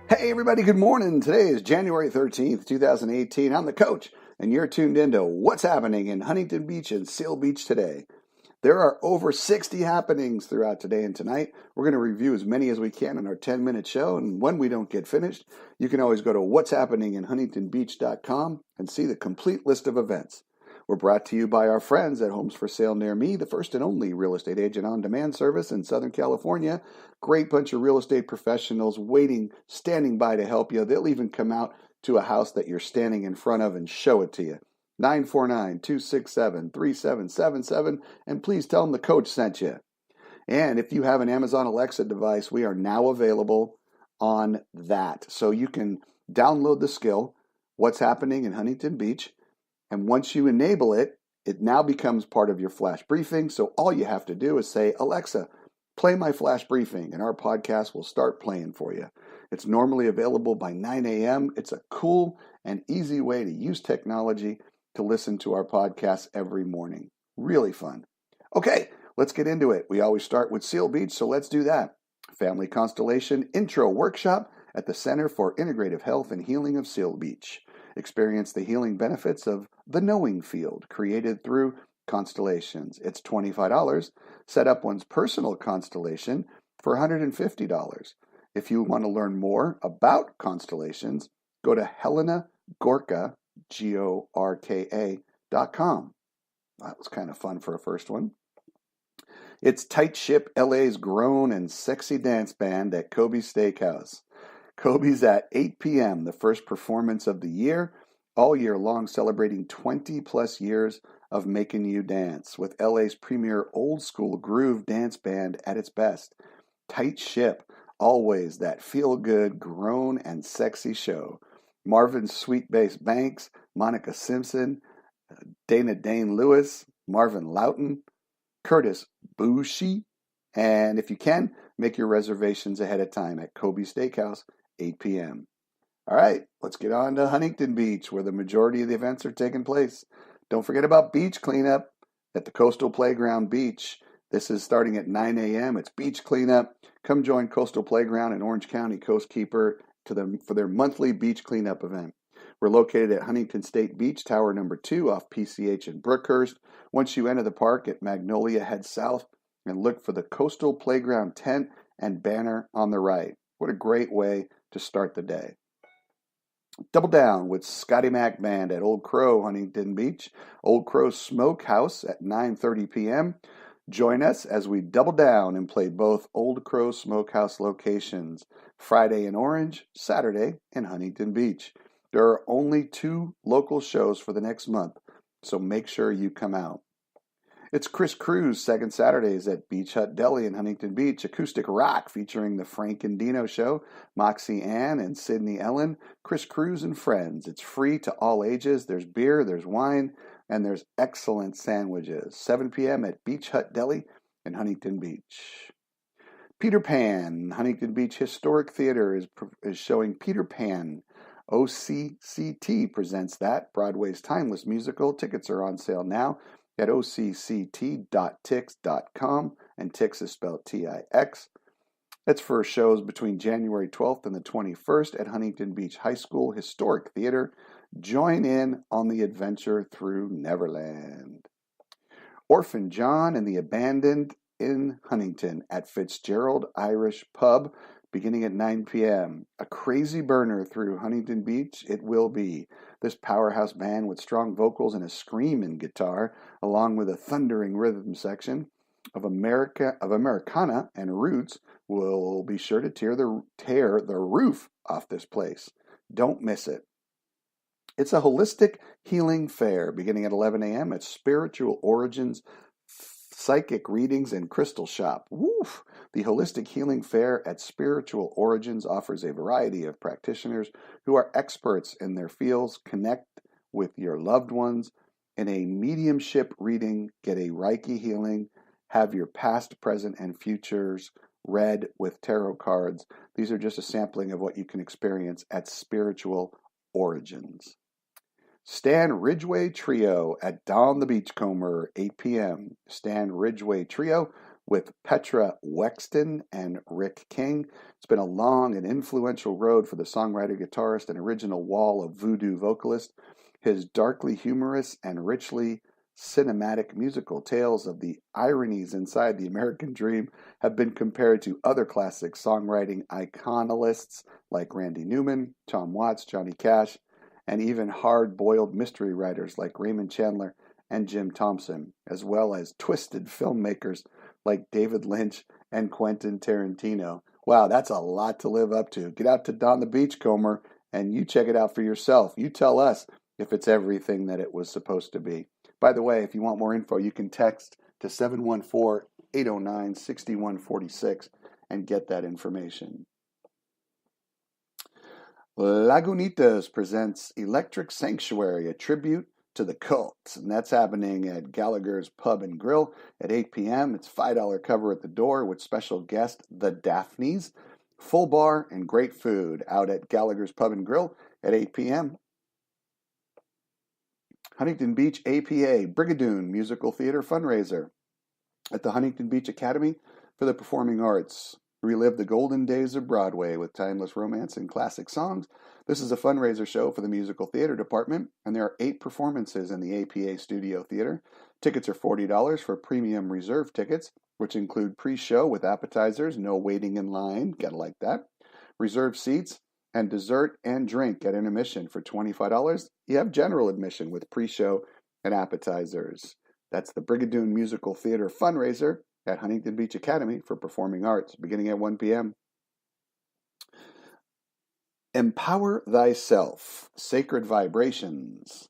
Hey everybody, good morning. Today is January 13th, 2018. I'm the coach, and you're tuned into What's Happening in Huntington Beach and Seal Beach today. There are over 60 happenings throughout today and tonight. We're going to review as many as we can in our 10-minute show, and when we don't get finished, you can always go to whats-happening-in-huntington-beach.com and see the complete list of events. We're brought to you by our friends at Homes for Sale Near Me, the first and only real estate agent on demand service in Southern California. Great bunch of real estate professionals standing by to help you. They'll even come out to a house that you're standing in front of and show it to you. 949-267-3777, and please tell them the coach sent you. And if you have an Amazon Alexa device, we are now available on that. So you can download the skill, What's Happening in Huntington Beach, and once you enable it, it now becomes part of your flash briefing. So all you have to do is say, Alexa, play my flash briefing, and our podcast will start playing for you. It's normally available by 9 a.m. It's a cool and easy way to use technology to listen to our podcast every morning. Really fun. Okay, let's get into it. We always start with Seal Beach, so let's do that. Family Constellation Intro Workshop at the Center for Integrative Health and Healing of Seal Beach. Experience the healing benefits of the knowing field created through constellations. It's $25. Set up one's personal constellation for $150. If you want to learn more about constellations, go to HelenaGorka, GORKA.com. That was kind of fun for a first one. It's Tight Ship, LA's grown and sexy dance band at Kobe's Steakhouse. Kobe's at 8 p.m., the first performance of the year, all year long celebrating 20 plus years of making you dance with LA's premier old school groove dance band at its best. Tight Ship, always that feel good, grown and sexy show. Marvin Sweet Bass Banks, Monica Simpson, Dana Dane Lewis, Marvin Loughton, Curtis Bushi, and if you can, make your reservations ahead of time at Kobe's Steakhouse, 8 p.m. All right, let's get on to Huntington Beach, where the majority of the events are taking place. Don't forget about beach cleanup at the Coastal Playground Beach. This is starting at 9 a.m. It's beach cleanup. Come join Coastal Playground and Orange County Coastkeeper for their monthly beach cleanup event. We're located at Huntington State Beach, Tower number 2 off PCH in Brookhurst. Once you enter the park at Magnolia, head south and look for the Coastal Playground tent and banner on the right. What a great way to start the day. Double down with Scotty Mac Band at Old Crow, Huntington Beach. Old Crow Smokehouse at 9:30 p.m. Join us as we double down and play both Old Crow Smokehouse locations, Friday in Orange, Saturday in Huntington Beach. There are only 2 local shows for the next month, so make sure you come out. It's Chris Cruz, second Saturdays at Beach Hut Deli in Huntington Beach. Acoustic rock featuring the Frank and Dino Show, Moxie Ann and Sydney Ellen, Chris Cruz and friends. It's free to all ages. There's beer, there's wine, and there's excellent sandwiches. 7 p.m. at Beach Hut Deli in Huntington Beach. Peter Pan, Huntington Beach Historic Theater is showing Peter Pan. OCCT presents that, Broadway's timeless musical. Tickets are on sale now at occt.tix.com, and Tix is spelled T-I-X. That's for shows between January 12th and the 21st at Huntington Beach High School Historic Theater. Join in on the adventure through Neverland. Orphan John and the Abandoned in Huntington at Fitzgerald Irish Pub, beginning at 9 p.m. A crazy burner through Huntington Beach it will be. This powerhouse band with strong vocals and a screaming guitar, along with a thundering rhythm section of Americana and Roots, will be sure to tear the roof off this place. Don't miss it. It's a holistic healing fair beginning at 11 a.m. at Spiritual Origins Psychic Readings and Crystal Shop. Woof! The Holistic Healing Fair at Spiritual Origins offers a variety of practitioners who are experts in their fields. Connect with your loved ones in a mediumship reading, get a Reiki healing, have your past, present, and futures read with tarot cards. These are just a sampling of what you can experience at Spiritual Origins. Stan Ridgway Trio at Don the Beachcomber, 8 p.m. Stan Ridgway Trio with Petra Wexton and Rick King. It's been a long and influential road for the songwriter, guitarist, and original Wall of Voodoo vocalist. His darkly humorous and richly cinematic musical tales of the ironies inside the American dream have been compared to other classic songwriting iconolists like Randy Newman, Tom Watts, Johnny Cash, and even hard-boiled mystery writers like Raymond Chandler and Jim Thompson, as well as twisted filmmakers like David Lynch and Quentin Tarantino. Wow, that's a lot to live up to. Get out to Don the Beachcomber and you check it out for yourself. You tell us if it's everything that it was supposed to be. By the way, if you want more info, you can text to 714-809-6146 and get that information. Lagunitas presents Electric Sanctuary, a tribute to the cult, and that's happening at Gallagher's Pub and Grill at 8 p.m. It's $5 cover at the door with special guest The Daphnes, full bar and great food out at Gallagher's Pub and Grill at 8 p.m. Huntington Beach APA Brigadoon Musical Theater fundraiser at the Huntington Beach Academy for the Performing Arts. Relive the golden days of Broadway with timeless romance and classic songs. This is a fundraiser show for the musical theater department, and there are 8 performances in the APA Studio Theater. Tickets are $40 for premium reserve tickets, which include pre-show with appetizers, no waiting in line, gotta like that. Reserved seats and dessert and drink at intermission for $25. You have general admission with pre-show and appetizers. That's the Brigadoon Musical Theater fundraiser at Huntington Beach Academy for Performing Arts, beginning at 1 p.m. Empower Thyself, Sacred Vibrations.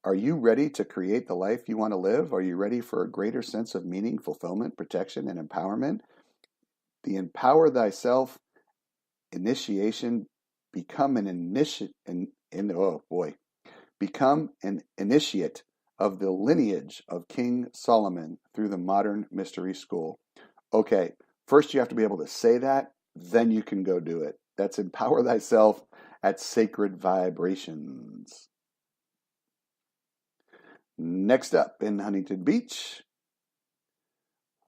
Are you ready to create the life you want to live? Are you ready for a greater sense of meaning, fulfillment, protection, and empowerment? The Empower Thyself initiation, become an initiate of the lineage of King Solomon through the modern mystery school. Okay, first you have to be able to say that, then you can go do it. That's Empower Thyself at Sacred Vibrations. Next up in Huntington Beach,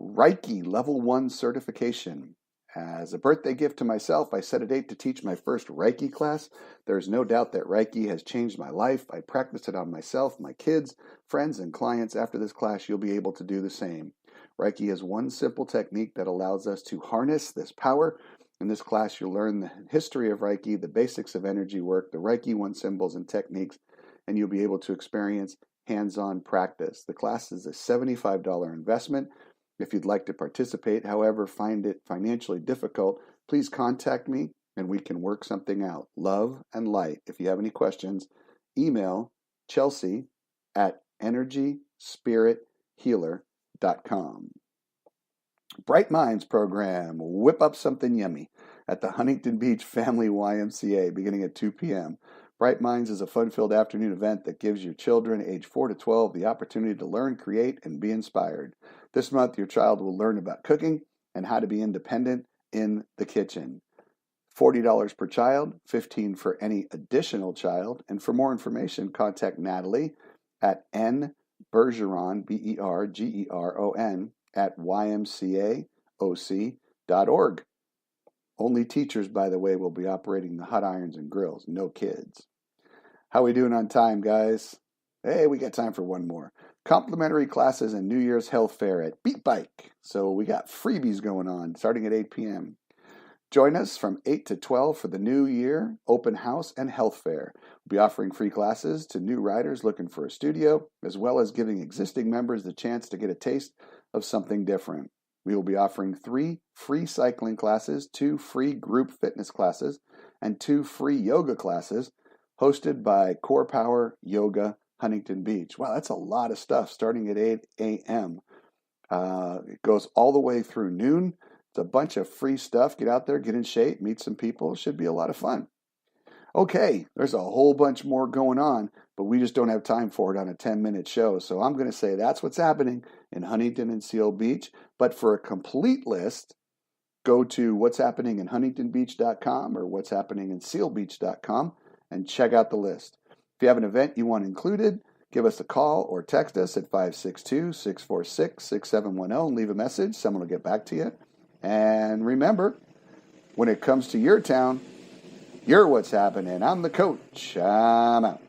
Reiki Level 1 certification. As a birthday gift to myself, I set a date to teach my first Reiki class. There's no doubt that Reiki has changed my life. I practice it on myself, my kids, friends, and clients. After this class, you'll be able to do the same. Reiki is one simple technique that allows us to harness this power. In this class, you'll learn the history of Reiki, the basics of energy work, the Reiki 1 symbols and techniques, and you'll be able to experience hands-on practice. The class is a $75 investment. If you'd like to participate, however, find it financially difficult, please contact me and we can work something out. Love and light. If you have any questions, email Chelsea at energyspirithealer.com. Bright Minds program, whip up something yummy at the Huntington Beach Family YMCA beginning at 2 p.m. Bright Minds is a fun-filled afternoon event that gives your children age 4 to 12 the opportunity to learn, create, and be inspired. This month, your child will learn about cooking and how to be independent in the kitchen. $40 per child, $15 for any additional child. And for more information, contact Natalie at nbergeron, Bergeron, at ymcaoc.org. Only teachers, by the way, will be operating the hot irons and grills, no kids. How we doing on time, guys? Hey, we got time for one more. Complimentary classes and New Year's health fair at Beat Bike. So we got freebies going on starting at 8 p.m. Join us from 8 to 12 for the New Year open house and health fair. We'll be offering free classes to new riders looking for a studio, as well as giving existing members the chance to get a taste of something different. We will be offering 3 free cycling classes, 2 free group fitness classes, and 2 free yoga classes hosted by Core Power Yoga Huntington Beach. Wow, that's a lot of stuff starting at 8 a.m. It goes all the way through noon. It's a bunch of free stuff. Get out there, get in shape, meet some people. It should be a lot of fun. Okay, there's a whole bunch more going on, but we just don't have time for it on a 10-minute show. So I'm going to say that's what's happening in Huntington and Seal Beach. But for a complete list, go to whats-happening-in-huntington-beach.com or whats-happening-in-sealbeach.com and check out the list. If you have an event you want included, Give us a call or text us at 562-646-6710 and leave a message. Someone will get back to you. And remember, when it comes to your town, you're what's happening. I'm the coach. I'm out.